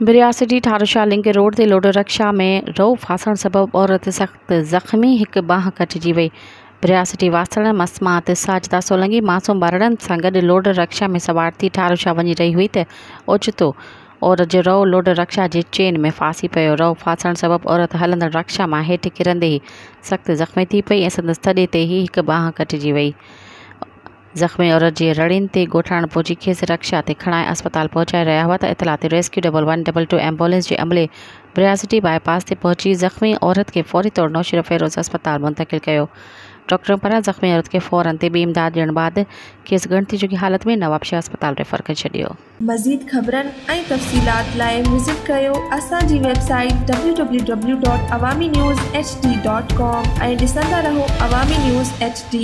बिरयासिटी ठारूशाह link road ते loader रक्षा में रओ फासण सबब औरत सख्त ज़ख़्मी, हिकु बांह कटिजी वई। बिरयासिटी वासण मसमात साजिदा सोलंगी मासूम ॿारड़नि सां गॾु लोडर रक्षा में सवार थी ठारूशाह वञी रही हुई त ओचितो औरत जो रओ लोडर रक्षा जे चेन में फासी पियो। रओ फासण सबब औरत हलंदड़ रक्षा मां हेठि किरंदे ई सख़्त ज़ख़्मी थी पई ऐं संदसि थॾे ते ई हिकु बांह कटिजी वई। ज़ख़्मी औरत जे रड़ियुनि ते ॻोठाणण पहुची खेसि रक्षा ते खणाए अस्पताल पहुचाए रहिया हुआ त इतला ते रेस्क्यू 1122 एम्बुलेंस जे अमले बिरयासिटी बाईपास ते पहुची ज़ख़्मी औरत खे फौरी तौर नौशीर फ़िरोज़ अस्पताल मुंतक़िल कयो। डॉक्टरनि पारां ज़ख़्मी औरत खे फ़ौरन ते ॿी इमदाद ॾियण बाद खेसि ॻणिती जोगी हालत में नवाबशाह अस्पताल रेफर करे छॾियो। मज़ीद ख़बरनि ऐं तफ़सीलात लाइ विज़िट कयो असांजी वेबसाइट www.awamiNewsHD.com ऐं ॾिसंदा रहो अवामी न्यूज़ HD।